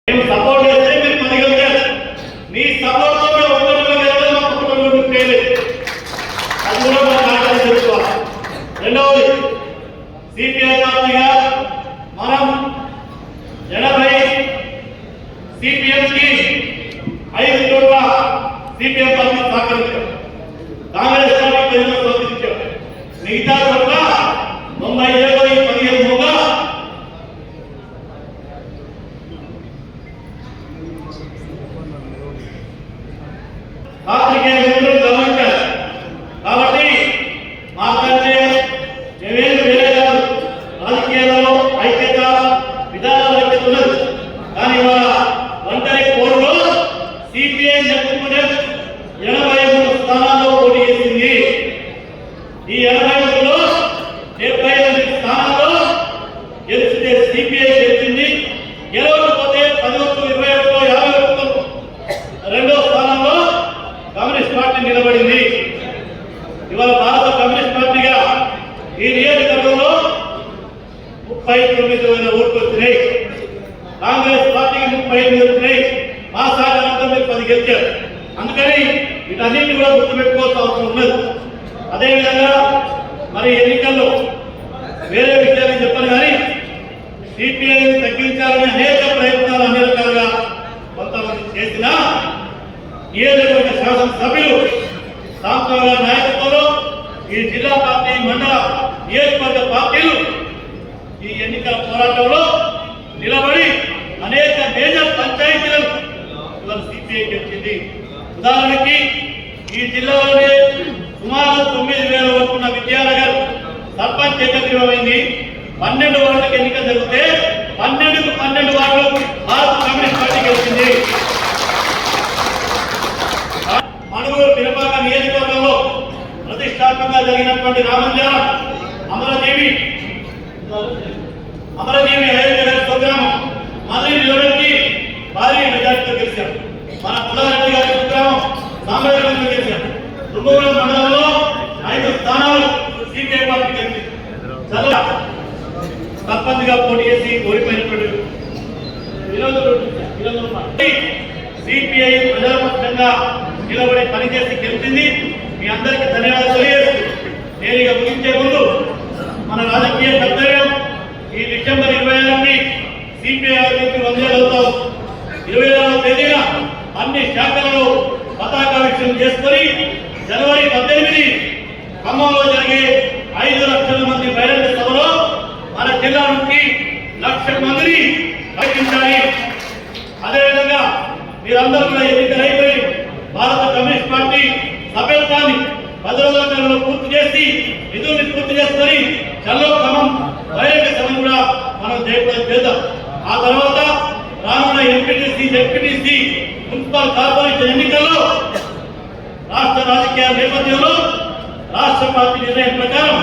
మేము సపోర్ట్ చేస్తే మీరు 10 గెలిచారు. మీ సపోర్ట్ తో మేము ఒక్కరిలో గెలిస్తే మా కుటుంబంలో మీకు చేయలేదు. అది కూడా మనం ఆలోచన చేసుకోవాలి. రెండవది సిపిఐ పార్టీగా మనం 80 సిపిఎంకి 5 కోట్ల సిపిఎం పార్టీ సహకరించాం. కాంగ్రెస్ పార్టీ ప్రజలు సహకరించాం. మిగతా చోట్ల 97 పాత్రికేయులు గమనించారు. కాబట్టి మాకంటే మేమేం వేరే కాదు. రాజకీయాలలో ఐక్యత విధానాల ఐక్యత ఉన్నది. కానీ ఇవాళ ఒంటరి పోరులో సిపిఐ నెప్పుకునే 83 స్థానాల్లో పోటీ చేసింది. ఈ 83లో 78 స్థానాల్లో గెలిస్తే సిపిఐ గెలిచింది. గెలవకపోతే 11, 21, 51 రెండో స్థానంలో కమ్యూనిస్ట్ పార్టీ నిలబడింది. ఇవాళ భారత కమ్యూనిస్ట్ పార్టీగా ఈ నియోజకవర్గంలో 39,000 ఓట్లు వచ్చినాయి. కాంగ్రెస్ పార్టీకి 38 వచ్చినాయి. మా సహకారంతో మీరు 10 గెలిచారు. అందుకని వీటన్నింటినీ కూడా గుర్తుపెట్టుకోవాల్సిన అవసరం ఉన్నది. అదేవిధంగా మరి ఎన్నికల్లో వేరే విషయాలు చెప్పను కానీ సిపిఐని తగ్గించాలని అనేక ప్రయత్నాలు అన్ని రకాలుగా కొంతమంది చేసినా నియోజకవర్గ శాసనసభ్యులు సాంతరావు గారి నాయకత్వంలో ఈ జిల్లా పార్టీ, మండల, నియోజకవర్గ పార్టీలు ఈ ఎన్నికల పోరాటంలో నిలబడి అనేక మేజర్ పంచాయతీలను ఇవాళ సిపిఐ గెలిచింది. ఉదాహరణకి ఈ జిల్లాలోనే సుమారు 9,000 వరకు ఉన్న విద్యానగర్ సర్పంచ్ ఏకగ్రీవమైంది. 12 వార్డులకు ఎన్నిక జరిగితే 12కు 12 వార్డులు భారత కమ్యూనిస్ట్ పార్టీ గెలిచింది. మణుగూరు పినపాక నియోజకవర్గంలో ప్రతిష్టాత్మకంగా జరిగినటువంటి రామంజనం అమరజీవి అయోధ్య స్వగ్రామం మళ్ళీ నిలబెట్టి భారీ మెజార్టీతో గెలిచారు. మన పుల్లారెడ్డి గారి స్వగ్రామం సాంబేశ్వరంలో గెలిచారు. తుంగూరు మండలంలో 5 స్థానాలు సిపిఐ పార్టీ గెలిచింది. చాలా సర్పంచ్గా పోటీ చేసి ఓడిపోయినటువంటి సిపిఐ ప్రజల పక్షంగా నిలబడి పనిచేసి గెలిచింది. మీ అందరికీ ధన్యవాదాలు తెలియజేస్తూ నేను ఇక ముగించే ముందు మన రాజకీయ కర్తవ్యం ఈ డిసెంబర్ 26కి సిపిఐ ఆవిర్భావం 100 అవుతాం. 24వ తేదీన అన్ని శాఖలలో పతాకావిష్కరణ చేసుకొని జనవరి 18 ఖమ్మంలో జరిగే 5 లక్షల మంది బహిరంగ సభలో మన జిల్లా నుంచి 1,00,000 మందిని రక్షించాలి. అదేవిధంగా మీరందరూ కూడా ఎన్నికలైపోయి భారత కమ్యూనిస్ట్ పార్టీ సభ్యత్వాన్ని 10 రోజుల కాలంలో పూర్తి చేసి నిధుల్ని పూర్తి చేసుకొని చల్లో క్రమం బహిరంగ సభను కూడా మనం జయప్రదం చేద్దాం. ఆ తర్వాత రానున్న ఎంపీటీసీ, జెడ్పీటీసీ, మున్సిపల్ కార్పొరేషన్ ఎన్నికల్లో రాష్ట్ర రాజకీయ నేపథ్యంలో రాష్ట్ర పార్టీ నిర్ణయం ప్రకారం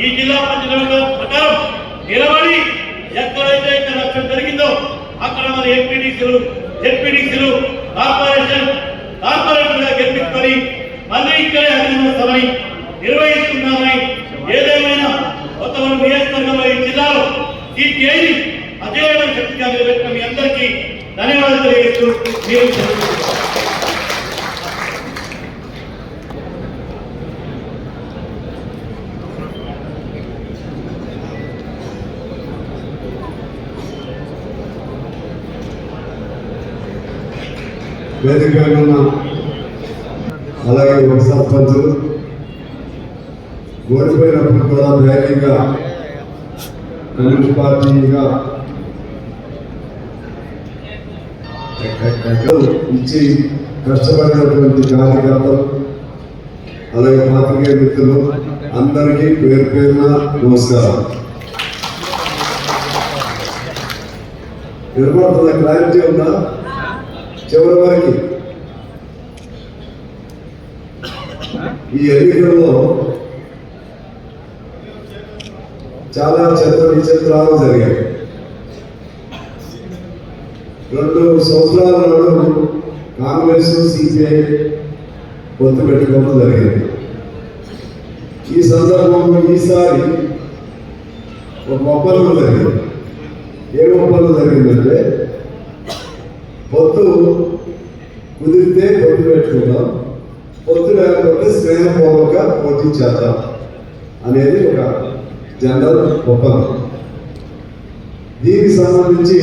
ఈ జిల్లా పంచాయతీ ప్రకారం నిలబడి ఎక్కడైతే ఇక్కడ లక్ష్యం జరిగిందో అక్కడ మన ఎంపీటీసీలు, జెడ్పీటీసీలు, కార్పొరేటర్గా గెలిపించుకొని మళ్ళీ ఇక్కడే అభినందన సభని నిర్వహిస్తున్నామని ఏదేమైనా కొత్తగూడెం నియోజకవర్గంలో ఈ జిల్లాలో సిపిఐని అజేయమైన శక్తిగా నిలబెట్టిన మీ అందరికీ ధన్యవాదాలు తెలియజేస్తూ మీరు వేదిక ఉన్న అలాగే ఒక సర్పంచులు ఓడిపోయినప్పుడు కూడా ధైర్యంగా కమ్యూనిస్ట్ పార్టీగా ఇచ్చి కష్టపడినటువంటి కార్యకర్తలు అలాగే పాత్రికేయ మిత్రులు అందరికీ పేరు పేరున నమస్కారం. వినపడుతుందా? క్లారిటీ ఉందా? చివరి వరకు ఈ ఎన్నికల్లో చాలా విచిత్రాలు జరిగాయి. 2 సంవత్సరాల నాడు కాంగ్రెస్, సిపిఐ పొత్తు పెట్టుకోవడం జరిగింది. ఈ సందర్భంలో ఈసారి ఒక ఒప్పందం జరిగింది. ఏ ఒప్పందం జరిగిందంటే పొత్తు కుదిరితే పొత్తు పెట్టుకుందాం, పొత్తు లేకపోతే స్నేహపూర్వక పోటీ చేద్దాం అనేది ఒక జనరల్ ఒప్పందం. దీనికి సంబంధించి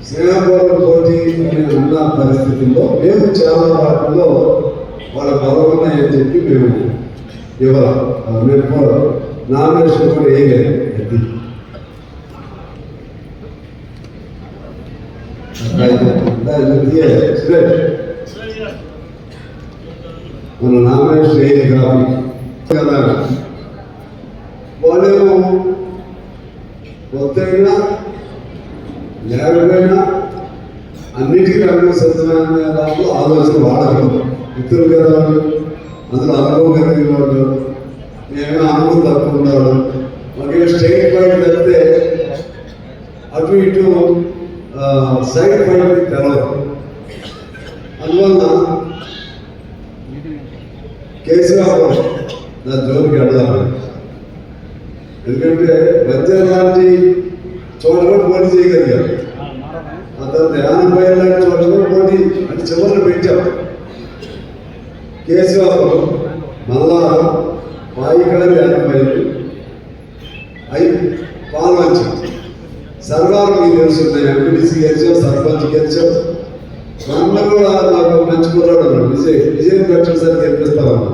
స్నేహపూర్వక పోటీ అని ఉన్న పరిస్థితుల్లో మేము చాలా వాటిల్లో వాళ్ళ బలం ఉన్నాయని చెప్పి మేము ఇవ్వాలి. మేము నామినేషన్ కూడా వేయలేదు. మన నామినేషన్ వేయలేదు కాబట్టి కదా వాళ్ళేమో కొత్తైనా లేకపోయినా అన్నిటికీ రంగు సత్యమైన దాంట్లో ఆలోచన వాడగలరు. మిత్రులు కదా వాళ్ళు, అందులో అనుభవం కలిగిన వాళ్ళు, మేమే అనుభవం తక్కువ ఉన్నాడు. మాకే స్టేట్ పాయింట్ తప్పితే అటు ఇటు సైడ్ పాయింట్ తెలవదు. అందువల్ల కేసీఆర్ నా జోలికి వెళ్ళాలి. ఎందుకంటే వైద్యం లాంటి చోట కూడా పోటీ చేయగలిగారు. ఆ తర్వాత 80 లాంటి చోట కూడా పోటీ అంటే చివరిలో పెట్టాం. కేసీఆర్ మళ్ళా పాయికారి 80 అయి పాల్వంచి సర్వాలు మీకు తెలుస్తున్నాయి. ఎంపీడీసీ గెలిచాం, సర్పంచ్ గెలిచాం. నన్ను కూడా నాకు మంచి కుర్రాడు అన్నాడు. విజయం కట్టిన సార్ గెలిపిస్తామన్నా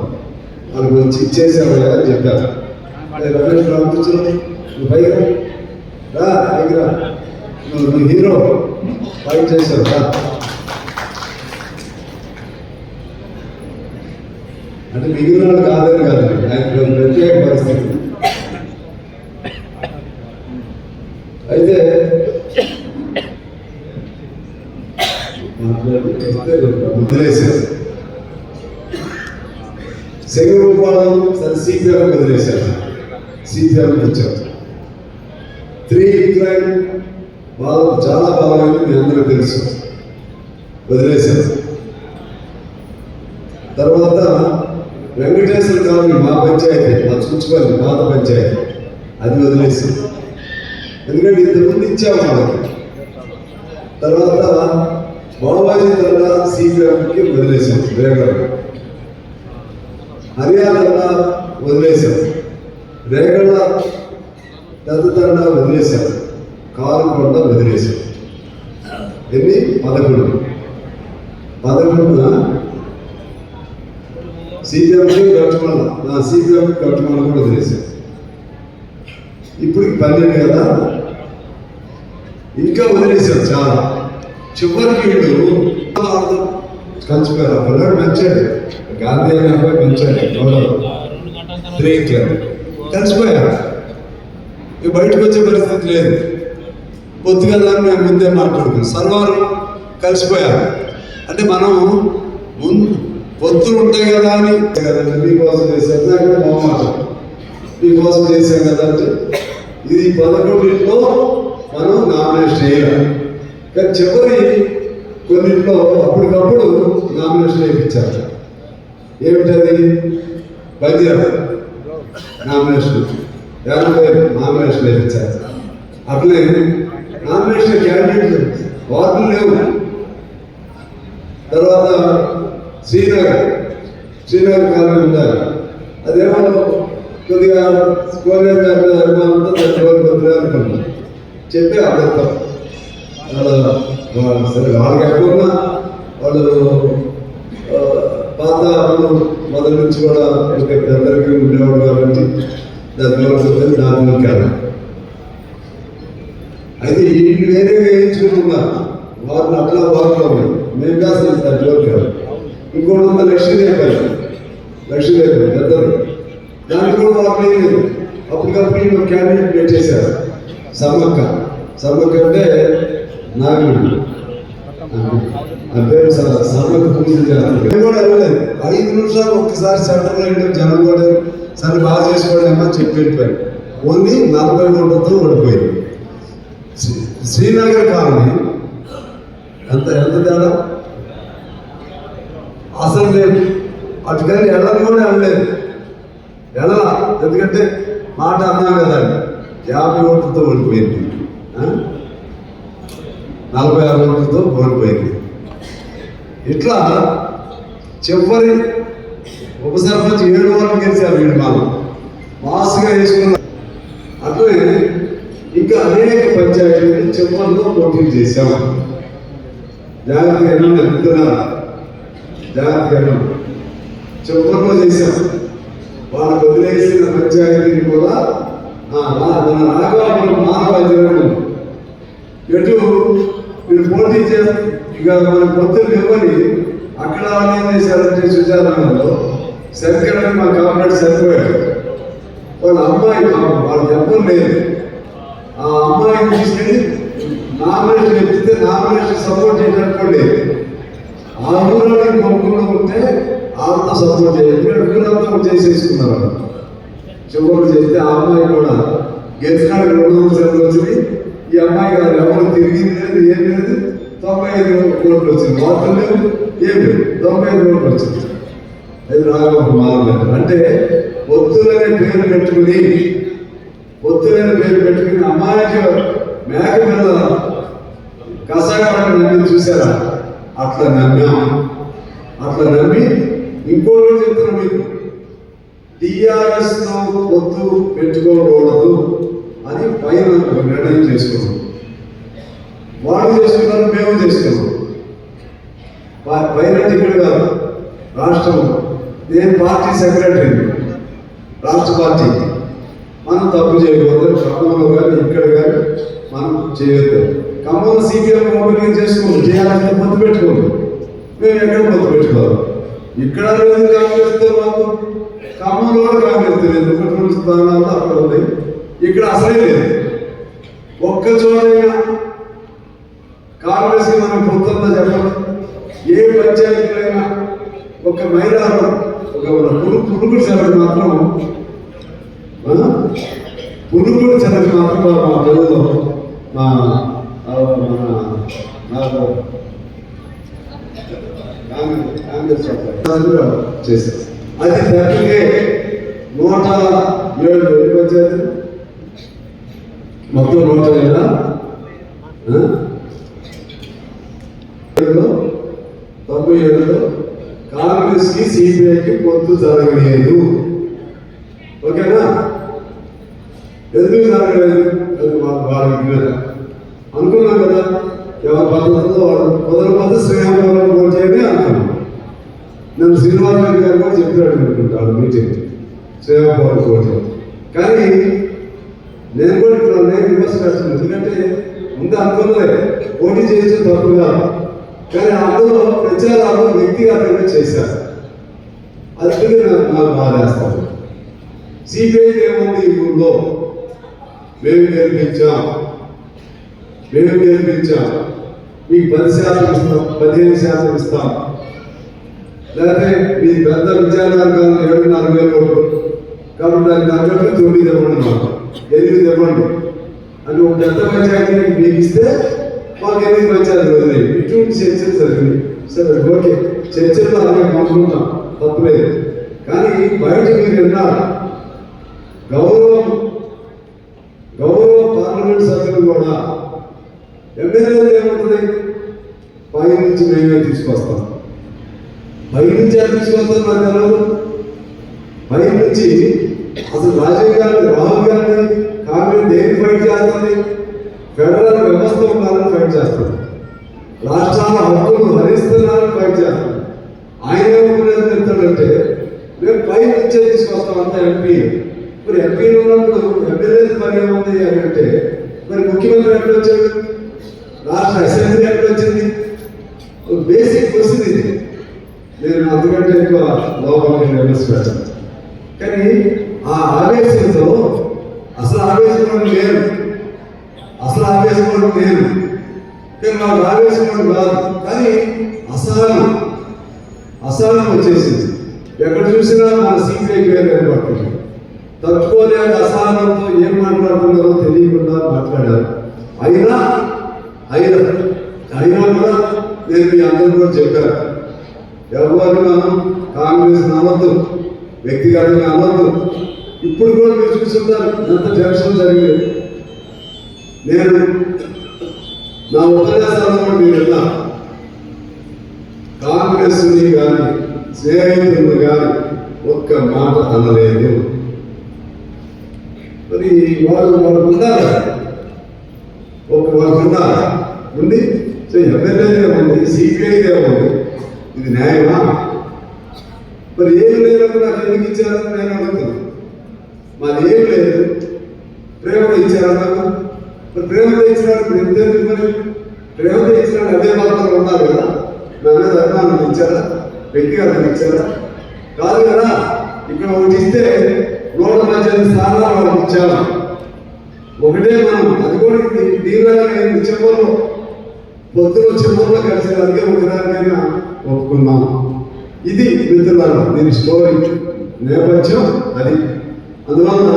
వాళ్ళకి మంచి ఇచ్చేసాము అని చెప్పారు. రమేష్ రామకృష్ణ నువ్వు పైగా రా, పైగా నువ్వు హీరో ఫైట్ చేశావు రా అంటే మిగిలిన వాళ్ళు కాదని కాదు, ఆయన ప్రత్యేక పరిస్థితి. అయితే వదిలేశారు. సెగ రూపాయలు సరే సిపిఎం వదిలేశారు. సిపిఎం ఇచ్చారు. 3 ఇంక్లైన్ బాగా చాలా బాగుంది, మీ అందరూ తెలుసు, వదిలేశారు. తర్వాత వెంకటేశ్వర కాలనీ మా పంచాయతీ, మా చుట్టుపల్లి పాత పంచాయతీ, అది వదిలేశారు. ఎందుకంటే ఇంతకుముందు ఇచ్చాము వాళ్ళకి. తర్వాత బాబాజీ తండ సిపిఎంకి వదిలేశాం. రేగడ హర్యానా వదిలేశాం. రేగడ పెద్ద తండ వదిలేశాం. కారుకొండ వదిలేశాం. ఎన్ని 11 సిపిఎంకి కట్టుమల కూడా వదిలేశాం. ఇప్పటికి 12 కదా, ఇంకా వదిలేశారు చాలా. చివరికి వీళ్ళు కంచిపోయారు. పిల్లడు మంచాడు, గాంధీ అబ్బాయి మంచాడు, కలిసిపోయారు. ఇక బయటకు వచ్చే పరిస్థితి లేదు. పొత్తు కదా అని మేము ముందే మాట్లాడుకున్నాం. సర్వాలు కలిసిపోయారు. అంటే మనం ముందు పొత్తులు ఉంటాయి కదా అని కదండి, మీకోసం చేశారు, నాకు మొహమాట మీకోసం చేశాం కదా అంటే ఇది 11లో మనం నామినేషన్ వేయాలి. కానీ చివరి కొన్నింటిలో అప్పటికప్పుడు నామినేషన్ వేయించారు. ఏమిటది? బంజారా నామినేషన్ 50 నామినేషన్ వేయించారు. అట్లే నామినేషన్ క్యాండిడేట్ వార్డులు లేవు. తర్వాత శ్రీనగర్ కాలనీ ఉండాలి. అదేమో కొద్దిగా స్కోలేజ్ అభిమానంతో వద్దులే అనుకున్నాం. చెప్పి అబద్ధం. సరే వాళ్ళకి ఎక్కువ వాళ్ళు పాత మొదటి నుంచి కూడా అందరికీ ఉండేవాడు కాబట్టి దాని కాదు. అయితే వీళ్ళు వేరేగా వేయించుకుంటున్నారు. వారిని అట్లా వారిలో మేము కాదు జోరు కాదు. ఇంకోటి ఉన్న లక్ష్మీదేవి పెద్దది, దానికి కూడా వాళ్ళు లేదు. అప్పటికప్పుడు క్యాండిడేట్ పెట్టేశారు. సమ్మక్క అంటే నాగుడు ఆ పేరు సమ్మక్క పూజ చేస్తారు. కూడా వెళ్ళలేదు. 5 నిమిషాలు ఒక్కసారి సెంటర్లో వెళ్ళి జనం కూడా సరే బాగా చేసుకోవడం చెప్పి వెళ్ళిపోయారు. ఓన్లీ 40 ఓట్లతో ఓడిపోయింది. శ్రీనగర్ కాలనీ ఎంత తేడా అసలు లేదు. అటుకని వెళ్ళని కూడా వెళ్ళలేదు. వెళ్ళాల, ఎందుకంటే మాట అన్నాం కదా, 50 ఓట్లతో ఓడిపోయింది. 46 ఓట్లతో ఓడిపోయింది. ఇట్లా చివరి ఉప సర్పంచ్ 7 ఓట్లు గెలిచారు. వీడు మనం మాస్గా వేసుకున్న అట్లనే ఇంకా అనేక పంచాయతీలు చివరిలో పోటీ చేశాం. జాగ్రత్తగా ఎన్నుకున్నారా? జాగ్రత్తగా చివరిలో చేశాం. వాళ్ళకు వదిలేసిన పంచాయతీని కూడా మన రాఘవాపురం మానవాజ్యం ఎటు మీరు పోటీ చేస్తారు. ఇక మన పొత్తులు ఇవ్వని అక్కడ ఏం చేశారంటే సుజాతంలో శంకరని మా కాంప్లెక్స్ సరిపోయాడు. వాళ్ళ అమ్మాయి వాళ్ళు చెప్పడం లేదు. ఆ అమ్మాయిని తీసుకెళ్ళి నామినేషన్ ఎత్తితే నామినేషన్ సపోర్ట్ చేయడానికి ఆ ఊళ్ళో కొనుక్కులో ఉంటే ఆమెతో సపోర్ట్ చేయాలి. ఊరంతా చేసేసుకున్నారు. చివరి చేస్తే ఆ అమ్మాయి కూడా గెలిచినాడు 200 వచ్చింది. ఈ అమ్మాయి గారు ఎవరు తిరిగింది లేదు, ఏం లేదు. 95 ఓట్లు వచ్చింది. వార్తలు లేవు, ఏం లేదు. 95 ఓట్లు వచ్చింది. అది రాఘవాపురం మానవ అంటే పొత్తులనే పేరు పెట్టుకుని అమ్మాయికి మేక మీద కషాయం నమ్మి చూసారా? అట్లా నమ్మాం. అట్లా నమ్మి ఇంకోటి చెప్తున్నా మీకు, టీఆర్ఎస్ పొత్తు పెట్టుకోకూడదు అని పైన నిర్ణయం చేసుకున్నాం. వాళ్ళు చేసుకున్నారు, మేము చేసుకున్నాం. పైన టికెట్ కాదు, రాష్ట్రం. నేను పార్టీ సెక్రటరీ, రాష్ట్ర పార్టీ. మనం తప్పు చేయకూడదు. ఖమ్మంలో కానీ ఇక్కడ కానీ మనం చేయొద్దు. ఖమ్మం సిపిఎం ఓపెనింగ్ చేసుకోండి, చేయాలంటే పొత్తు పెట్టుకోండి. మేము ఎక్కడ పొత్తు పెట్టుకోవాలి? ఇక్కడ లేదు కాంగ్రెస్తో, మాకు ఖమ్మంలో కూడా కాంగ్రెస్ లేదు. 1-2 స్థానాలు అక్కడ ఉన్నాయి. ఇక్కడ అసలే లేదు. ఒక్క చోటైనా కాంగ్రెస్కి మనం పొత్తుందా చెప్పండి? ఏ పంచాయతీలైనా ఒక మైదానం, ఒక పురుగుడు చెరకు మాత్రం పురుగుడు చెరకు మాత్రం మా పిల్లలు కాంగ్రెస్ చేశారు. అది తప్పితే 107 పంచాయతీలు మొత్తం 107 97లో కాంగ్రెస్ కి సిపిఐకి పొత్తు జరగలేదు. ఓకేనా? ఎందుకు జరగలేదు? అది వాళ్ళకి అనుకున్నాం కదా. ఎవరి పద్ధతిలో వాడు మొదటి శ్రీరామరావు పోటీ అని అనుకున్నాం. నన్ను శ్రీనివాస రెడ్డి గారు కూడా చెప్పాడు అనుకుంటాడు మీటింగ్ శ్రీరామరావు పోటీ. కానీ నేను కూడా ఇప్పుడు నేను విమర్శ చేస్తున్నాను. ఎందుకంటే ముందు అనుకున్నదే పోటీ చేయొచ్చు తప్పుగా, కానీ అందులో ప్రచారాలు వ్యక్తిగతంగా చేశారు. అందుకే నాకు బాధేస్తాను. సిపిఐ ఏముంది ఈ ఊళ్ళో? మేము గెలిపించాం, మీకు 10% ఇస్తాం, 15% ఇస్తాం. లేకపోతే మీ పెద్ద విద్యార్థులు 7,4,000 ఓట్లు కాబట్టి దానికి తగ్గట్టు 9 ఇవ్వండి, మాకు 8 ఇవ్వండి అని ఒక పెద్ద పంచాయతీ మీకు ఇస్తే మాకు 8 పంచాయతీలు వదిలేదు. ఇటువంటి చర్చలు జరిగింది. సరే, ఓకే, చర్చల్లో అలాగే పంపుకుంటాం, తప్పులేదు. కానీ బయట మీరు విన్నారు, గౌరవ పార్లమెంట్ సభ్యులు కూడా ఎమ్మెల్యేలు ఏముంటుంది? పై నుంచి మేమే తీసుకొస్తాం. పై నుంచి అది తీసుకొస్తాం నాకు తెలవదు. పై నుంచి అసలు రాజీవ్ గాంధీ, రాహుల్ గాంధీ కాంగ్రెస్ దేని ఫైట్ చేస్తుంది? ఫెడరల్ వ్యవస్థ ఉండాలని ఫైట్ చేస్తుంది. రాష్ట్రాల హక్కులు హరిస్తున్నారని ఫైట్ చేస్తుంది. ఆయన ఏమనుకునేది చెప్తాడంటే మేము పై నుంచే తీసుకొస్తాం అంత ఎంపీ. మరి ఎంపీలు ఉన్నప్పుడు ఎమ్మెల్యేలు పని ఏముంది అని అంటే మరి ముఖ్యమంత్రి ఎక్కడ వచ్చాడు? రాష్ట్ర అసెంబ్లీ ఎక్కడ వచ్చింది? బేసిక్ క్వశ్చన్ ఇది. నేను అందుకంటే ఎక్కువ లోపలికి విమర్శించాను. కానీ ఆ ఆవేశంతో అసలు ఆవేశపడి లేరు, కానీ మాకు ఆవేశపడి కాదు, కానీ అసహనం వచ్చేసింది. ఎక్కడ చూసినా మన సిపిఐ పేరు ఏర్పడుతుంది. తట్టుకోలేక అసహనంతో ఏం మాట్లాడుతున్నారో తెలియకుండా మాట్లాడారు. అయినా కూడా నేను మీ అందరూ కూడా చెప్పాను, ఎవరు కాంగ్రెస్ అనవద్దు, వ్యక్తిగతంగా అనవద్దు. ఇప్పుడు కూడా మీరు చూస్తుంటారు ఎంత టెన్షన్ జరిగింది. నేను నా ఉపన్యాసాలను కూడా మీరు విన్నారు. కాంగ్రెస్ని కానీ స్నేహితులను కానీ ఒక్క మాట అనలేదు. మరి వాళ్ళు ఉండాలి, వాళ్ళు ఉండాలి. ఉండి ఎమ్మెల్యేదే ఉంది, సిపిఐదే ఉంది, ఇది న్యాయమా? మరి ఏం లేనప్పుడు నాకు ఎందుకు ఇచ్చారని నేను అడుగుతున్నాను. మాది ఏం లేదు, ప్రేమతో ఇచ్చారు నాకు. మరి ప్రేమతో ఇచ్చినాడు ఎందుకు? మరి ప్రేమతో ఇచ్చినాడు అదే మాత్రం ఉన్నారు కదా. నా మీద అభిమానం ఇచ్చారా, వ్యక్తిగతంగా ఇచ్చారా? కాదు కదా. ఇక్కడ ఒకటి ఇస్తే 118 స్థానాలు వాళ్ళకి ఇచ్చాము. ఒకటే మనం, అది కూడా దీనిలాగా నేను చెప్పను, పొద్దున చిమ్మలో కలిసేదానికి ఒకదానికైనా ఒప్పుకున్నాం. ఇది మిత్రులారా దీని స్టోరీ నేపథ్యం అది. అందువల్ల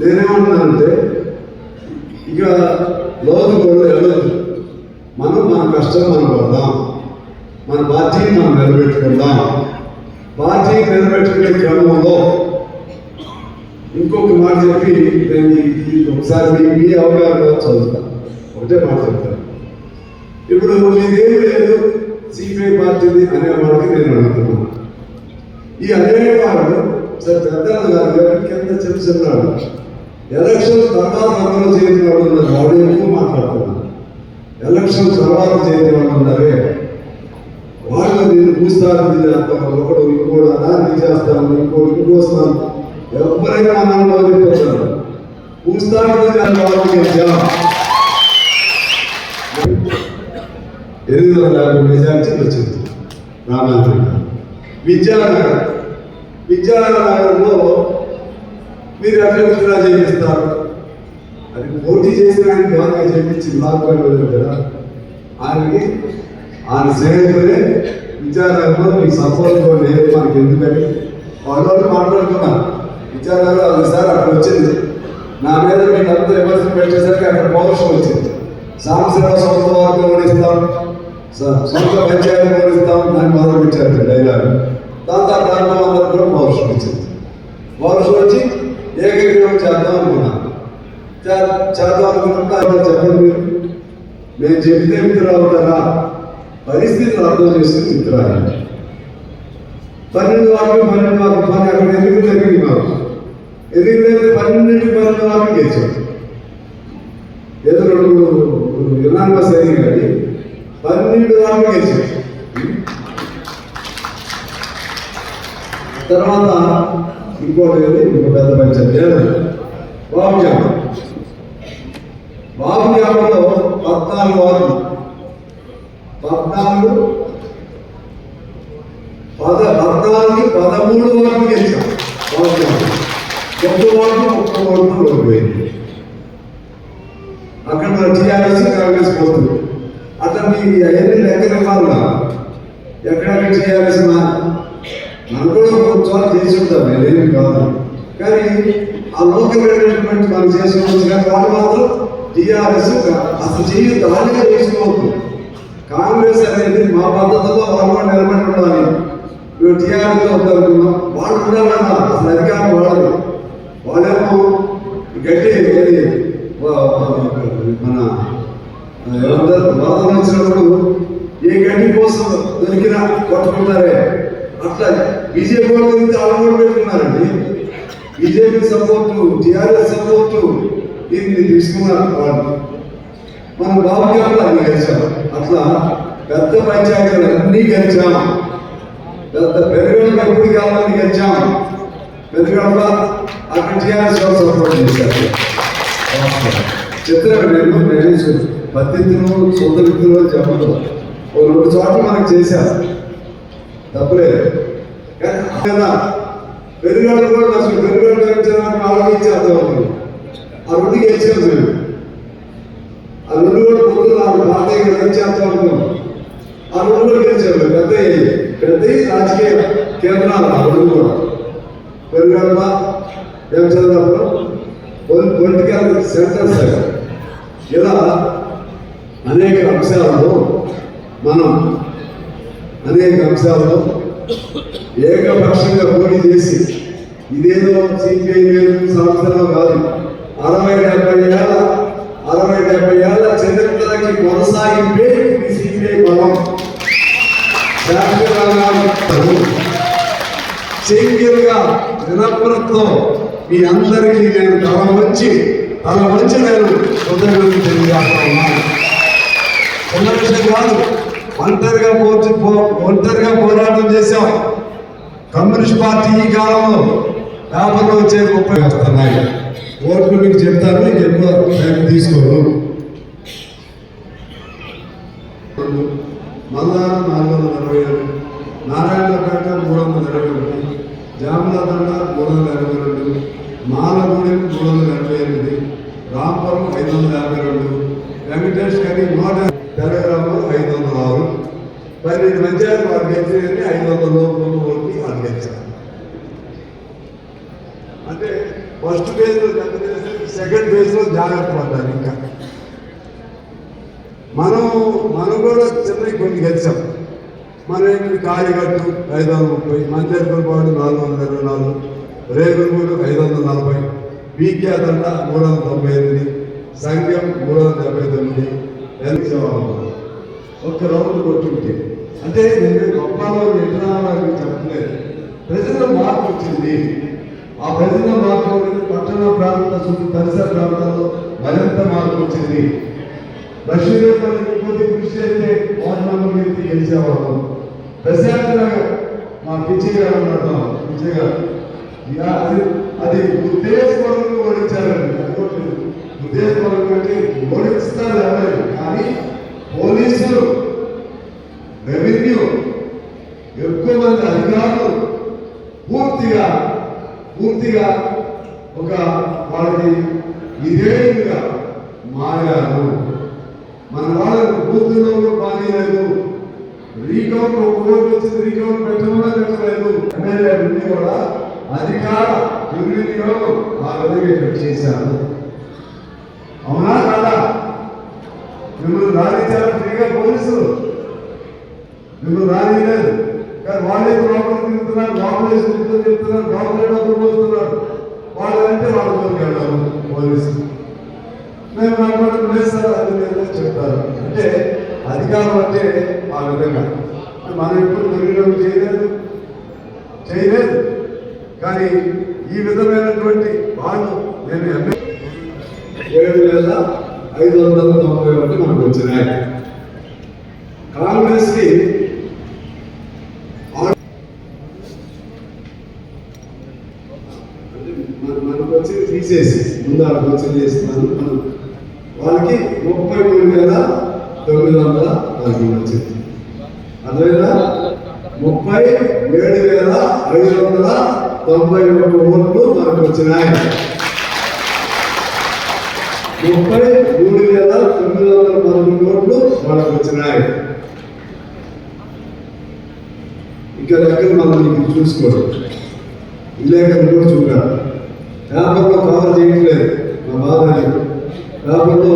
నేనేమంటున్నానంటే ఇక లోతు కూడా వెళ్ళదు. మనం మన కష్టం మనం పడదాం, మన పార్టీని మనం నిలబెట్టుకుందాం. పార్టీని నిలబెట్టుకునే క్రమంలో ఇంకొక మాట చెప్పి నేను ఒకసారి మీ అవగాహన చదువుతాను. ఒకటే మాట చెప్తాను. ఇప్పుడు మీదేం లేదు సిపిఐ పార్టీని అనేవాడికి నేను అడుగుతున్నాను. ఈ అనేవాడు సార్ పెద్దలు గారు కింద చెప్తున్నాడు, ఎలక్షన్ తర్వాత అమలు చేసిన వాళ్ళు ఉన్నారు. వాడు ఎక్కువ మాట్లాడుతున్నాను. ఎలక్షన్ తర్వాత చేసిన వాళ్ళు ఉన్నారే, వాళ్ళు నేను భూస్థాపన చేస్తాను, ఒకడు ఇంకోటి అదాన్ని చేస్తాను, ఇంకోస్తాను. ఎవరైనా అన్నంలో చెప్పారు భూస్థాపన వాళ్ళకి 850 మెజార్టీ వచ్చింది రామాయణ. విద్యానగరంలో మీరు ఎట్లా విత్డ్రా చేపిస్తారు? అది పోటీ చేసిన ఆయన బాగా చేయించింది లాక్డౌన్ కదా. ఆయన స్నేహితులే విద్యానగరంలో మీకు సపోర్ట్ లేదు మనకి ఎందుకని వాళ్ళు మాట్లాడుతున్నారు. విద్యానగరంలో ఒకసారి అక్కడ వచ్చింది, నా మీద మీకు అంతా విమర్శలు పెట్టేసరికి అక్కడ పౌరుషం వచ్చింది. సాంస్కృతిక సొంత వర్గం ఓడిస్తాం, సొంత పంచాయతీ ఓడిస్తాం అని మొదలు పెట్టారు డైలాగ్. దాంతో దాంట్లో అందరూ కూడా పౌరుషం వచ్చింది. పౌరుషం వచ్చి ఏకగ్రీవం చేద్దాం అనుకున్నాను. చేద్దాం అనుకున్నప్పుడు ఆయన చెప్పండి, మీరు మేము చెప్తే మిత్రులు అవుతారా? పరిస్థితులు అర్థం చేసుకుని మిత్రులు 12 వారికి పని అక్కడ ఎందుకు జరిగింది మాకు. ఎందుకంటే 12 వారికి గెలిచాం. ఏదో 2 యునానిమస్ అయింది కానీ 12 వారికి గెలిచాం. తర్వాత ఇంకోటి ఇంకో పెద్ద పంచాయతీ బాబుజామ. బాబుజామలో 14 వార్డులు, 14కి 13 వార్డులు గెలిచాం. బాబుజామ ఒక్క వార్డు ఓడిపోయింది. అక్కడ మన టీఆర్ఎస్ కాంగ్రెస్ పోతుంది. అట్లా మీకు అవన్నీ లెక్కలు ఇవ్వాలా? ఎక్కడెక్కడ టీఆర్ఎస్ మనం కూడా ఒక చోట చేసి ఉంటాం, నేనేమి కాదు. కానీ ఆ లోకల్ మేనేజ్మెంట్ మనం చేసుకోవచ్చు. కానీ వాళ్ళు మాత్రం టీఆర్ఎస్ అసలు చేయొద్దు, వాళ్ళే చేసుకోవద్దు. కాంగ్రెస్ అనేది మా పద్ధతిలో వాళ్ళు కూడా నిలబడి ఉండాలి. మేము టీఆర్ఎస్ వద్దనుకున్నాం, వాళ్ళు ఉండాలన్నా అసలు అధికారం వాళ్ళది. వాళ్ళేమో గట్టి మన ఏమంటారు వాదన వచ్చినప్పుడు ఏ గడ్డి కోసం దొరికినా కొట్టుకుంటారే, అట్లా బీజేపీ వాళ్ళు దొరికితే వాళ్ళు కూడా పెట్టుకున్నారండి. బీజేపీ సపోర్టు, టీఆర్ఎస్ సపోర్టు దీన్ని తీసుకున్నారు వాళ్ళు. మనం బాబుజామలో అన్ని గెలిచాం. అట్లా పెద్ద పంచాయతీలు అన్నీ గెలిచాం. పెద్ద పెరుగడ ఎప్పుడు కావాలని గెలిచాం. పెరుగడ అక్కడ టీఆర్ఎస్ వాళ్ళు సపోర్ట్ చేశారు. చిత్రం నేను పద్ధతులు సొంత వ్యక్తులు చెప్పదు. 2 చోట్ల మనకు చేశారు, తప్పులేదు. కానీ పెరుగడలు కూడా నష్టం. పెరుగడ గెలిచడానికి ఆలోచించేద్దాం అవుతుంది. ఆ 2 గెలిచాం మేము. ఆ 2 కూడా పొద్దున భారతీయ గెలిచేద్దాం అనుకున్నాం. ఆ 2 కూడా గెలిచాము. పెద్ద రాజకీయ కేంద్రాలు ఆ 2 కూడా. పెరుగడ గెలిచేటప్పుడు పొలిటికల్ సెంటర్స్ ఇలా అనేక అంశాలలో ఏకపక్షంగా పోటీ చేసి ఇదేదో సిపిఐ సంవత్సరం కాదు, 60-70 ఏళ్ళ చరిత్ర వాటికి కొనసాగింపే ఈ సిపిఐ బలం. సింగిల్గా వినమ్రతతో మీ అందరికీ నేను తల వంచి నేను కృతజ్ఞతలు తెలియజేస్తా ఉన్నాను. చిన్న విషయం కాదు. ఒంటరిగా పోరాటం చేశాం. కమ్యూనిస్ట్ పార్టీ ఈ కాలంలో పేపర్లో వచ్చే 30 వస్తున్నాయి. ఓట్లు మీకు చెప్తాను, మీకు ఎక్కువ టైం తీసుకోరు. మల్లారం 427, నారాయణపేట 321, జామలదండ 322, మాలగూడెం 388, రాంపురం 552, వెంకటేష్ గారి తెలంగాణలో 506, 12 పంచాయతీ వారు గెలిచేది 500 ఓట్లు వాళ్ళు గెలిచారు. అంటే ఫస్ట్ ఫేజ్లో దెబ్బతీసి సెకండ్ ఫేజ్లో జాగ్రత్త పడ్డారు. ఇంకా మనం కూడా చిన్న కొన్ని గెలిచాం. మనం ఏంటి కాయగట్టు 530, మంజర్పల్పాడు 424, రేగులగూడు 540, బీకేదండ 398, సంఘం 379, ఒక్క రౌండ్ కొట్టుంటే. అంటే నేను గొప్పలో ఎట్లా చెప్పలేదు. ప్రజల మార్పు వచ్చింది. ఆ ప్రజల మార్పు పట్టణ ప్రాంత పరిసర ప్రాంతాల్లో మరింత మార్పు వచ్చింది. లక్ష్మీదేవి కొద్ది కృషి అయితే వార్డు మెంబర్ వ్యక్తి గెలిచేవాళ్ళం. ప్రశాంతంగా మా పిచ్చయ్య గారు ఉన్నాడు. పిచ్చయ్య గారు అది ఉద్దేశపూర్వకంగా ఓడించారండి. ఉద్దేశపూర్వకంగా అంటే ఓడిస్తారు ఎవరు, కానీ పోలీసులు, రెవెన్యూ, ఎక్కువ మంది అధికారులు పూర్తిగా ఒక వాళ్ళకి ఇదేగా మారారు. మన వాళ్ళకు బూత్లో పని లేదు. రీకౌంట్ ఒక ఓటు వచ్చింది, రీకౌంట్ పెట్టలేదు. ఎమ్మెల్యే ఉండి కూడా అధికార దుర్వినియోగం ఆ విధంగా చేశారు. అవునా కదా? మిమ్మల్ని రాణించారు ఫ్రీగా పోలీసులు, మిమ్మల్ని రానిలేదు. కానీ వాళ్ళైతే లోపలికి తిరుగుతున్నారు, లోపలేసి చెప్తున్నారు, లోపలే డబ్బులు పోతున్నారు. వాళ్ళంటే వాళ్ళ దూరం వెళ్ళారు పోలీసులు. మేము అనుకుంటున్నాం సార్, అది లేదో చెప్తారు. అంటే అధికారం అంటే ఆ విధంగా మనం ఎప్పుడు దుర్వినియోగం చేయలేదు. కానీ ఈ విధమైనటువంటి వాళ్ళు నేను 7,591 మనకు వచ్చినాయి. కాంగ్రెస్ కి మనకు వచ్చి తీసేసి ముందు వాళ్ళకి వచ్చి చేస్తున్నాను. వాళ్ళకి 33,940 వచ్చింది. అదేవిధంగా 37,591 ఓట్లు మనకు వచ్చినాయి. 33,911 ఓట్లు వాళ్ళకు వచ్చినాయి. ఇక్కడ దగ్గర మనం మీకు చూసుకోవడం విలేకరులు కూడా చూడాలి. పేపర్లో కవర్ చేయట్లేదు నా బాధ. పేపర్లో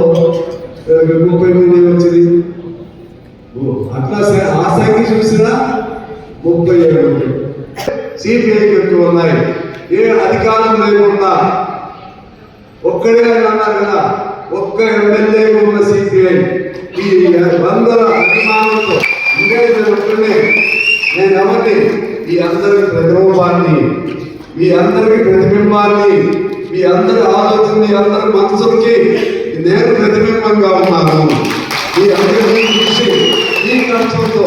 33 వచ్చింది. అట్లా ఆ సంఖ్య చూసినా 37. సిపిఐకి ఎక్కువ ఉన్నాయి. ఏ అధికారం లేకుండా ఒక్కడే అన్నారు కదా, ఒక్క ఎమ్మెల్యే ఉన్న సిపిఐ ఈ 100 అభిమానులతో నేను ఎవరిని ఈ అందరికి ప్రతిరూపాన్ని, మీ అందరికి ప్రతిబింబాన్ని, మీ అందరి ఆలోచన, మీ అందరి మనసులకి నేను ప్రతిబింబంగా ఉన్నాను. మీ అందరి కృషి, ఈ కష్టంతో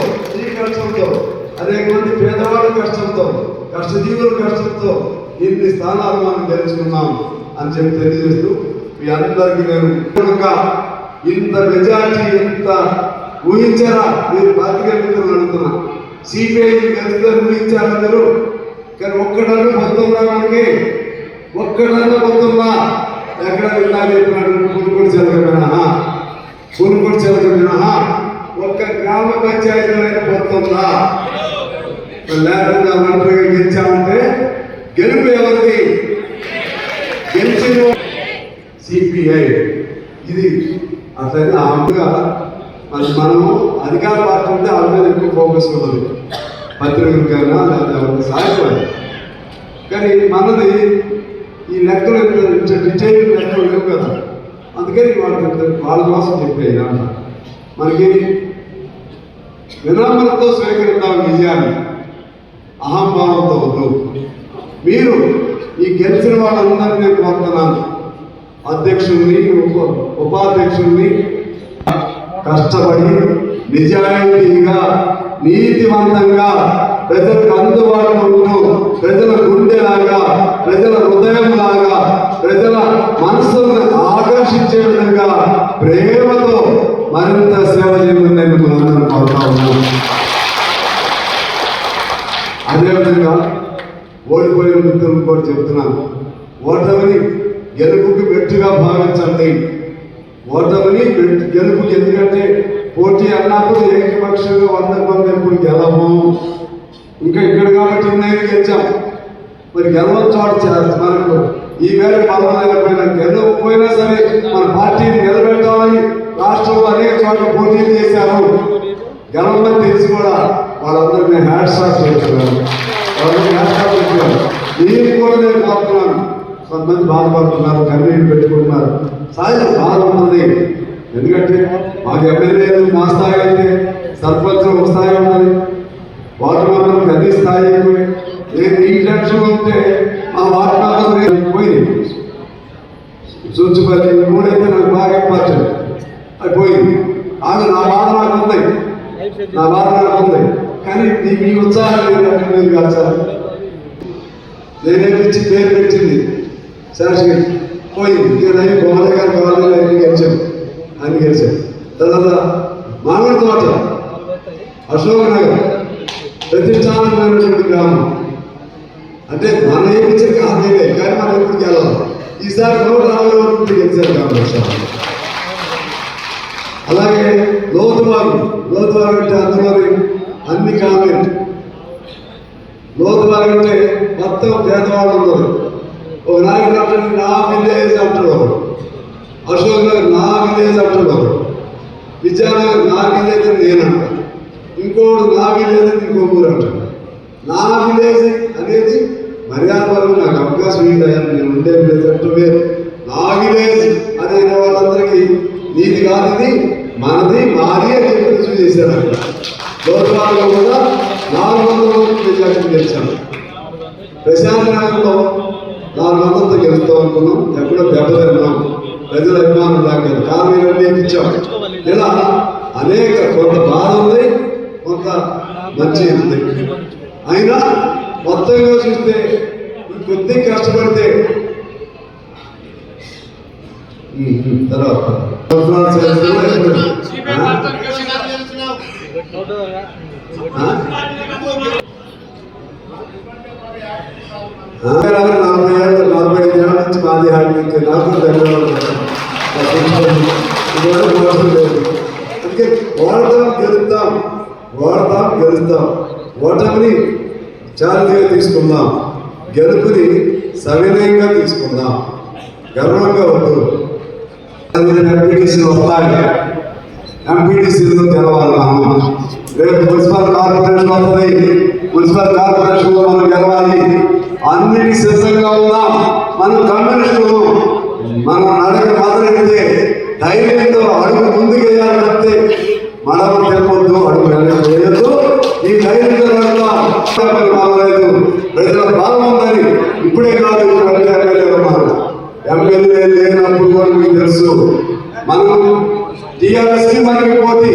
అనేక మంది పేదవాళ్ళ కష్టంతో, కష్టజీవుల కష్టంతో ఇన్ని స్థానాలు మనం గెలుచుకున్నాం అని చెప్పి తెలియజేస్తూ మీ అందరికీ నేను ఇంత మెజార్టీ ఇంత ఊహించారా? మీరు పార్టీగా మిత్రులు అడుగుతున్నా. సిపిఐ కలిసి ఊహించారు అందరూ. కానీ ఒక్కడన్నా పొందుతున్నా, మనకి ఒక్కడన్నా పొందుతున్నా. ఎక్కడ విన్నా చెప్పినాడు పునుకోడు చెలకమైనా ఒక్క గ్రామ పంచాయతీలైనా పొందుతుందా? లేకుండా ఒంటరిగా గెలిచామంటే గెలుపు ఎవరిది? గెలిచిన సిపిఐ. ఇది అట్లయితే ఆమెగా మనము అధికార పార్టీ ఉంటే వాళ్ళ మీద ఎక్కువ ఫోకస్ ఉండదు, పత్రికలకైనా లేదా ఎవరికి సాయపడాలి. కానీ మనది ఈ లెక్కలు డీటెయిల్ లెక్కలు లేవు కదా. అందుకని వాళ్ళ కోసం చెప్పాను. మనకి వినమ్రతతో స్వీకరిద్దాం విజయాన్ని, అహంభావంతో వద్దు. మీరు ఈ గెలిచిన వాళ్ళందరినీ కోరుతున్నాను, అధ్యక్షుల్ని ఉపాధ్యక్షుల్ని కష్టపడి నిజాయితీగా నీతివంతంగా ప్రజలకు అందుబాటులో ఉంటూ ప్రజల గుండెలాగా ప్రజల హృదయంలాగా ప్రజల మనసులను ఆకర్షించే విధంగా ప్రేమతో మరింత సేవ చేయమని నేను మనందరం కోరుతా ఉన్నాను. అదేవిధంగా ఓడిపోయిన మిత్రులు కూడా చెప్తున్నాను, ఓటమిని గెలుపుకి మెట్టుగా భావించండి. ఓటమిని గెలుపుకి, ఎందుకంటే పోటీ అన్నప్పుడు ఏకపక్షంగా 100 మంది ఎప్పుడు గెలము. ఇంకా ఇక్కడ కాబట్టి నేను గెలిచాం, మరి గెలవని చోట మనకు ఈ మేర పదవలేకపోయినా గెలవకపోయినా సరే మన పార్టీని నిలబెట్టాలని రాష్ట్రంలో అనేక చోట్ల పోటీలు చేశారు. గెలవని తెలిసి కూడా వాళ్ళందరినీ హ్యాట్స్ ఆఫ్ చేస్తున్నారు. నేను కూడా నేను కోరుతున్నాను, కొంతమంది బాధపడుతున్నారు, కన్నీళ్ళు పెట్టుకుంటున్నారు. సహజం బాధ ఉంటుంది, ఎందుకంటే మాకు ఎమ్మెల్యేలు మా స్థాయి అయితే సర్పంచ్ ఒక స్థాయి ఉంటుంది, వార్డు మెంబర్లకు అన్ని స్థాయి అయిపోయి నేను ఈ లక్ష్యం ఉంటే మా వార్డు మెంబర్ పోయింది. సూచిపల్లి మూడైతే నాకు బాగా ఇంపార్టెంట్, అది పోయింది. ఆమె నా బాధ నాకు ఉంది, నా బాధ నాకు ఉంది. కానీ మీ ఉత్సాహం లేదంటే మీరు కాల్చాలి. నేనే పిచ్చి పేరు పెట్టింది శాశ్వత పోయింది. నేను గోడ గారు కావాలి అని గెలిచాం, అని గెలిచాం. తర్వాత మామిడి తోట, అశోక్ నగర్ ప్రతిష్టానమైనటువంటి గ్రామం. అంటే మన ఏమిచ్చే కాదేలే, కానీ మనం ఎప్పుడు గెలవాలి. ఈసారి 140 గెలిచారు కాబట్టి. అలాగే లోతువాగు అంటే అందులోని అన్ని కామెంట్. లోతువాగు అంటే మొత్తం పేదవాళ్ళు ఉన్నారు. ఒక నాయకుడు అంటే నా విలేజ్ అంటాడు, అశోక్ నగర్ నా విలేజ్ అంటాడు, విజయనగర్ నా విలేజ్ అని నేనంట, ఇంకోడు నా విలేజ్ అని ఇంకో ఊరు అంటాడు. నా విలేజ్ అనేది మర్యాద వరకు నాకు అవకాశం ఏంటయ్యా, నేను ఉండే విలేజ్ అంటూ వేరు. నా విలేజ్ అనే వాళ్ళందరికీ నీది కాదు, ఇది మనది మాది అని చెప్పి రుజువు చేశారు. లోతువాగులో కూడా 400 మెజార్టీ గెలిచాను. ప్రశాంత్ నగర్లో 400తో గెలుస్తాం అనుకున్నాం, ఎక్కడో దెబ్బతిన్నాం, ప్రజల అభిమానం దాకా కారణాలన్నీ ఇచ్చాం. ఇలా అనేక కొంత బాధ ఉంది, కొంత మంచి ఉంది. అయినా మొత్తంగా చూస్తే కొద్ది కష్టపడితే తర్వాత నలభై ఏళ్ళు 45 ఏళ్ళ నుంచి మాది హాడీ నాకు ధన్యవాదాలు. అందుకే వాడతాం గెలుస్తాం. ఓటమిని ఛాలెంజ్గా తీసుకుందాం, గెలుపుని సవినయంగా తీసుకుందాం, గర్వంగా వద్దు. ఎంపీటీసీలు వస్తాయి, ఎంపీటీసీలు గెలవాలి. మనం రేపు మున్సిపల్ కార్పొరేషన్ వస్తుంది, మున్సిపల్ కార్పొరేషన్లో మనం గెలవాలి. అన్నిటి సిద్ధంగా ఉన్నాం. మనం కమ్యూనిస్టులు, మనం నడక మొదలెడితే ధైర్యంతో అడుగు ముందుకు వేయాలి తప్పితే మడమ తెప్పొద్దు, అడుగు వెనక వేయద్దు. ఈ ధైర్యంతో బాగలేదు, ప్రజల బాధ ఉందని ఇప్పుడే కాదు, ఎమ్మెల్యే ఉన్నారు. ఎమ్మెల్యే లేనప్పుడు కూడా మీకు తెలుసు, మనం టీఆర్ఎస్కి మనకి పోటీ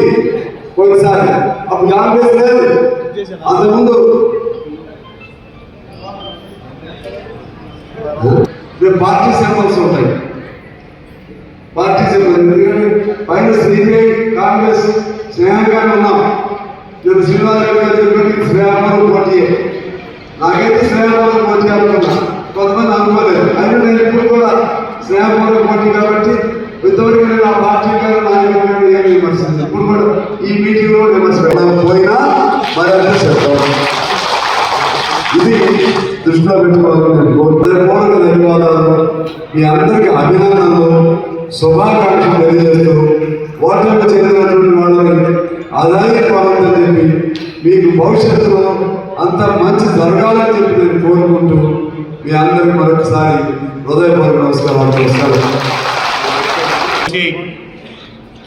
కొన్నిసారి, అప్పుడు కాంగ్రెస్ లేదు. అంతకుముందు పార్టీ సింబల్స్ ఉంటాయి, పార్టీ సింబల్. ఎందుకంటే పైన శ్రీదేవి కాంగ్రెస్ స్నేహంగానే ఉన్నాం. నేను శ్రీనివాసరెడ్డి గారు చెప్పి స్నేహపూర్వక పోటీ, నాకైతే స్నేహపూర్వక పోటీ అనుకున్నా, కొంతమంది అనుకోలేదు. అయినా నేను ఇప్పుడు కూడా స్నేహపూర్వక పోటీ కాబట్టి ఇంతవరకు నేను ఆ పార్టీ గారు నాయకులు ఏమి విమర్శించాను. ఇప్పుడు కూడా ఈ మీటింగ్లో విమర్శించాను పోయినా మరి అంటే చెప్తాను. ఇది దృష్టిలో పెట్టుకోవాలని పూర్వక ధన్యవాదాలు. మీ అందరికీ అభినందనలు, శుభాకాంక్షలు తెలియజేస్తూ ఓటమి చెందినటువంటి వాళ్ళని ఆదాయపడాలని చెప్పి మీకు భవిష్యత్తులో అంత మంచి జరగాలని చెప్పి నేను కోరుకుంటూ మీ అందరికీ మరొకసారి హృదయపూర్వక నమస్కారాలు చేస్తాను.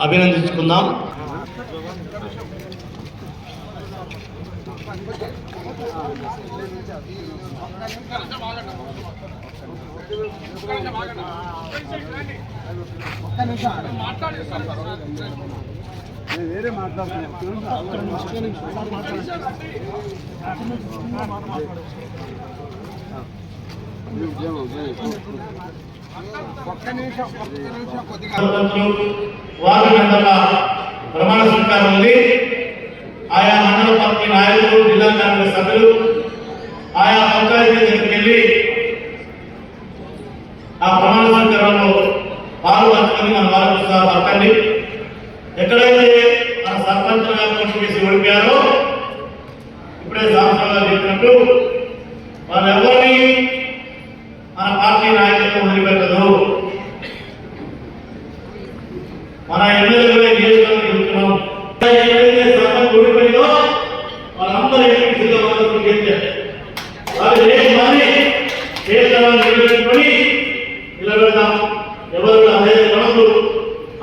అభినందించుకుందాం. వేరే మాట్లాడుతున్నాను. వార్డు మెంబర్ల ప్రమాణ స్వీకారం ఉంది. ఆయా మండల పార్టీ నాయకులు, జిల్లా కాంగ్రెస్ సభ్యులు ఆయా పంచాయతీ దగ్గరికి వెళ్ళి ఆ ప్రమాణ స్వీకారంలో పాల్గొని మన వారికి పట్టండి. ఎక్కడైతే మన సర్పంచ్ గారు చేసి ఓడిపోయారో ఇప్పుడే సంవత్సరాలు చెప్పినట్టు వాళ్ళు ఎవరిని మన పార్టీ నాయకులకు వదిలిపెట్టదు. మన ఎమ్మెల్యేలు నియోజకవర్గం చెప్తున్నాం. ఏదైతే సర్పంచ్ ఓడిపోయిందో వాళ్ళందరూ ఎంపీసీలో వాళ్ళకు గెలిచారు. వాళ్ళు మంది చేస్తారని నిలబెట్టుకొని నిలబెడతాం. ఎవరు అదే మనకు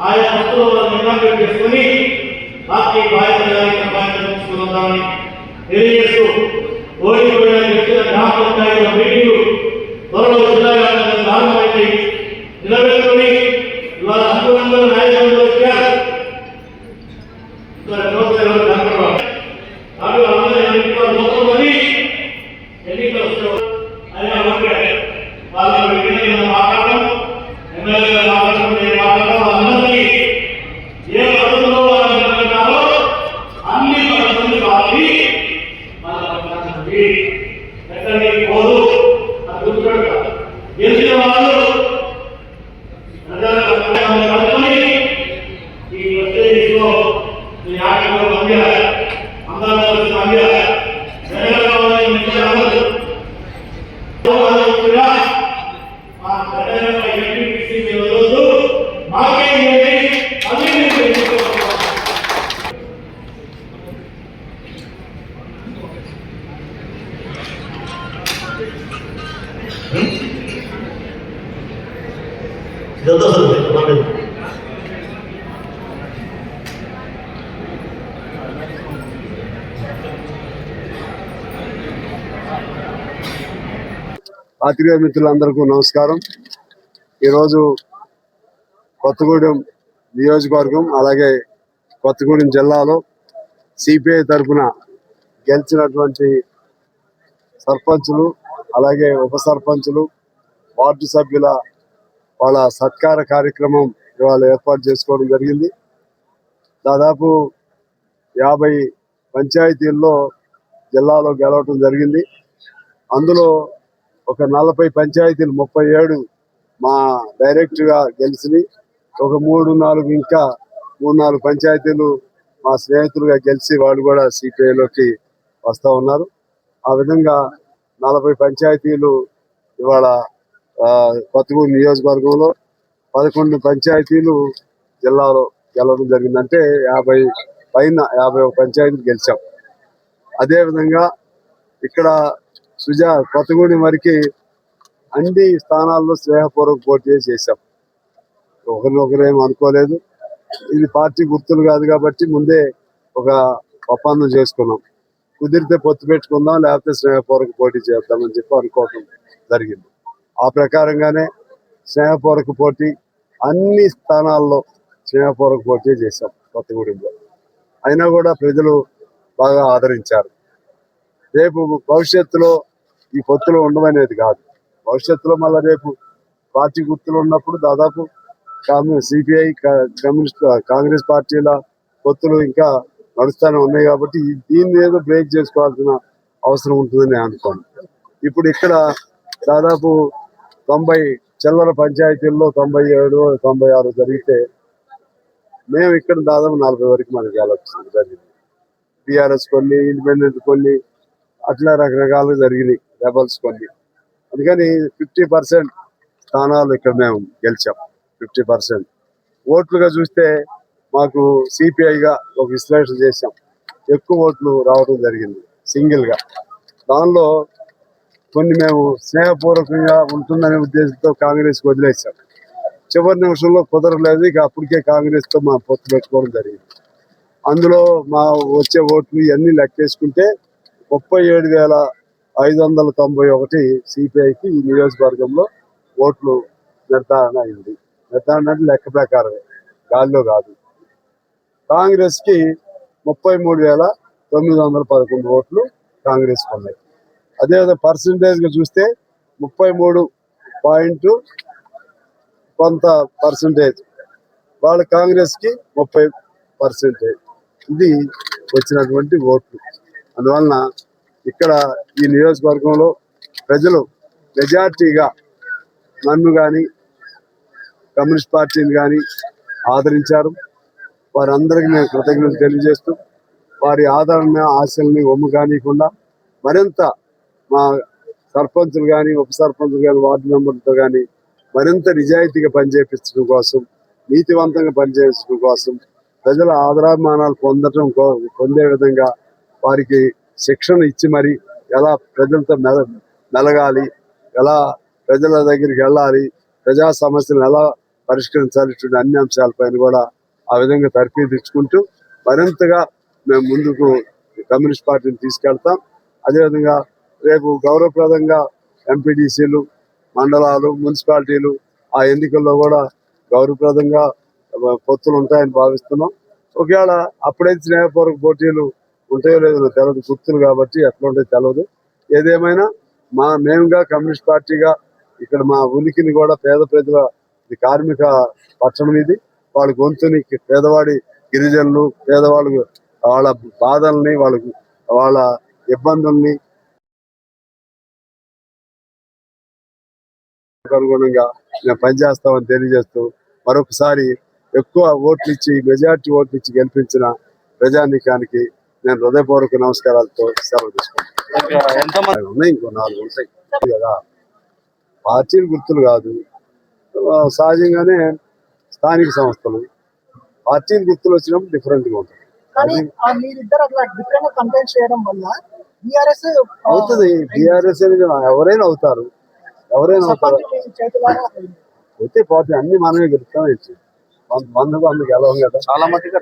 ఆయా వస్తువులు వాళ్ళు నిర్మాణం చేసుకుని పార్టీ బాధ్యతలు తీసుకుందామని తెలియజేస్తూ ఓడిపోయిన వ్యక్తుల గ్రామ పంచాయతీల మీటింగు త్వరలో జిల్లా వ్యాప్తంగా ప్రారంభమైంది. నిలబెట్టుకుని ఇవాళ అనుకూలంగా నాయకులు వచ్చారు. ఎన్నికలు అయినా వాళ్ళ మాట్లాడడం ఎమ్మెల్యేగా మాట్లాడడం అందరికీ ఏ పద్ధతిలో వాళ్ళు నిలబెట్టారో అన్ని పద్ధతులు పార్టీ ఎక్కడికి పోదు. అది గుర్తుపెట్టాలి. గెలిచిన వాళ్ళు కలుపుకొని ఈ ప్రత్యేకిలో ఈ ఆటలో పందాలి. అందరూ పందాలి. పాత్రికేయ మిత్రులందరికీ నమస్కారం. ఈరోజు కొత్తగూడెం నియోజకవర్గం అలాగే కొత్తగూడెం జిల్లాలో సిపిఐ తరఫున గెలిచినటువంటి సర్పంచులు అలాగే ఉప సర్పంచులు వార్డు సభ్యుల వాళ్ళ సత్కార కార్యక్రమం ఇవాళ ఏర్పాటు చేసుకోవడం జరిగింది. దాదాపు 50 పంచాయతీల్లో జిల్లాలో గెలవటం జరిగింది. అందులో ఒక 40 పంచాయతీలు 37 మా డైరెక్ట్గా గెలిచినాయి. ఒక 3-4 పంచాయతీలు మా స్నేహితులుగా గెలిచి వాళ్ళు కూడా సిపిఐలోకి వస్తూ ఉన్నారు. ఆ విధంగా 40 పంచాయతీలు ఇవాళ కొత్తగూడెం నియోజకవర్గంలో 11 పంచాయతీలు జిల్లాలో గెలవడం జరిగింది. అంటే 51 పంచాయతీలు గెలిచాం. అదేవిధంగా ఇక్కడ కొత్తగూడెం వరకు అన్ని స్థానాల్లో స్నేహపూర్వక పోటీ చేశాం. ఒకరినొకరేం అనుకోలేదు. ఇది పార్టీ గుర్తులు కాదు కాబట్టి ముందే ఒక ఒప్పందం చేసుకున్నాం. కుదిరితే పొత్తు పెట్టుకుందాం, లేకపోతే స్నేహపూర్వక పోటీ చేద్దామని చెప్పి అనుకోవటం జరిగింది. ఆ ప్రకారంగానే స్నేహపూర్వక పోటీ అన్ని స్థానాల్లో స్నేహపూర్వక పోటీ చేశాం కొత్తగూడెంలో. అయినా కూడా ప్రజలు బాగా ఆదరించారు. రేపు భవిష్యత్తులో ఈ పొత్తులు ఉండమనేది కాదు. భవిష్యత్తులో మళ్ళీ రేపు పార్టీ గుర్తులు ఉన్నప్పుడు దాదాపు సిపిఐ కాంగ్రెస్ పార్టీల పొత్తులు ఇంకా నడుస్తూనే ఉన్నాయి కాబట్టి దీన్ని ఏదో బ్రేక్ చేసుకోవాల్సిన అవసరం ఉంటుందని నేను అనుకోను. ఇప్పుడు ఇక్కడ దాదాపు 90 చిల్లర పంచాయతీల్లో 97-96 జరిగితే మేము ఇక్కడ దాదాపు 40 వరకు మనకి వెళ్ళొచ్చు జరిగింది. టీఆర్ఎస్ కొన్ని, ఇండిపెండెంట్ కొన్ని, అట్లా రకరకాలుగా జరిగినాయి, రెబల్స్ కొన్ని. అందుకని 50% స్థానాలు ఇక్కడ మేము గెలిచాం. 50% ఓట్లుగా చూస్తే మాకు సిపిఐగా ఒక విశ్లేషణ చేశాం. ఎక్కువ ఓట్లు రావడం జరిగింది సింగిల్గా. దానిలో కొన్ని మేము స్నేహపూర్వకంగా ఉంటుందనే ఉద్దేశంతో కాంగ్రెస్కి వదిలేసాం. చివరి నిమిషంలో కుదరలేదు. ఇక అప్పటికే కాంగ్రెస్తో మా పొత్తు పెట్టుకోవడం జరిగింది. అందులో మా వచ్చే ఓట్లు ఇవన్నీ లెక్కేసుకుంటే 37,591 సిపిఐకి ఈ నియోజకవర్గంలో ఓట్లు నిర్ధారణ అయింది. నిర్ధారణ అంటే లెక్క ప్రకారమే, గాల్లో కాదు. కాంగ్రెస్ కి 33,911 ఓట్లు కాంగ్రెస్ ఉన్నాయి. అదేవిధంగా పర్సంటేజ్ గా చూస్తే 33 పాయింట్ కొంత పర్సంటేజ్, వాళ్ళ కాంగ్రెస్ కి 30%. ఇది వచ్చినటువంటి ఓట్లు. అందువలన ఇక్కడ ఈ నియోజకవర్గంలో ప్రజలు మెజార్టీగా నన్ను కానీ కమ్యూనిస్ట్ పార్టీని కానీ ఆదరించారు. వారందరికీ నేను కృతజ్ఞతలు తెలియజేస్తూ వారి ఆదరణ ఆశల్ని ఒమ్ము కానియకుండా మరింత మా సర్పంచులు కానీ ఉప సర్పంచులు కానీ వార్డు మెంబర్లతో కానీ మరింత నిజాయితీగా పనిచేయించడం కోసం, నీతివంతంగా పనిచేయించడం కోసం, ప్రజల ఆదరాభిమానాలు పొందే విధంగా వారికి శిక్షణ ఇచ్చి మరి ఎలా ప్రజలతో మెలగాలి, ఎలా ప్రజల దగ్గరికి వెళ్ళాలి, ప్రజా సమస్యలను ఎలా పరిష్కరించాలి, ఇటువంటి అన్ని అంశాలపైన కూడా ఆ విధంగా తర్ఫీదిచ్చుకుంటూ మరింతగా మేము ముందుకు కమ్యూనిస్ట్ పార్టీని తీసుకెళ్తాం. అదేవిధంగా రేపు గౌరవప్రదంగా ఎంపీడీసీలు, మండలాలు, మున్సిపాలిటీలు ఆ ఎన్నికల్లో కూడా గౌరవప్రదంగా పొత్తులు ఉంటాయని భావిస్తున్నాం. ఒకవేళ అప్పుడైతే స్నేహపూర్వక పోటీలు ఉంటాయో లేదో నాకు తెలియదు, గుర్తులు కాబట్టి ఎట్లా ఉంటాయో తెలియదు. ఏదేమైనా మేముగా కమ్యూనిస్ట్ పార్టీగా ఇక్కడ మా ఉనికిని కూడా పేద ప్రజల కార్మిక పక్షం ఇది, వాళ్ళ గొంతుని, పేదవాడి గిరిజనులు పేదవాళ్ళు వాళ్ళ బాధల్ని, వాళ్ళ ఇబ్బందుల్ని అనుగుణంగా మేము పనిచేస్తామని తెలియజేస్తూ మరొకసారి ఎక్కువ ఓట్లు ఇచ్చి, మెజార్టీ ఓట్లు ఇచ్చి గెలిపించిన ప్రజానీకానికి నేను హృదయపూర్వక నమస్కారాలతో సెలవు తీసుకుంటాను. ఉన్నాయి, ఇంకో 4 ఉంటాయి కదా. పార్టీలు గుర్తులు కాదు, సహజంగానే స్థానిక సంస్థలు పార్టీలు గుర్తులు వచ్చినప్పుడు డిఫరెంట్ గా ఉంటుంది. అవుతుంది. బీఆర్ఎస్ అనేది ఎవరైనా అవుతారు, అయితే పార్టీ అన్ని మనమే గెలుస్తాం. 100 గెలవం కదా. చాలా మట్టుగా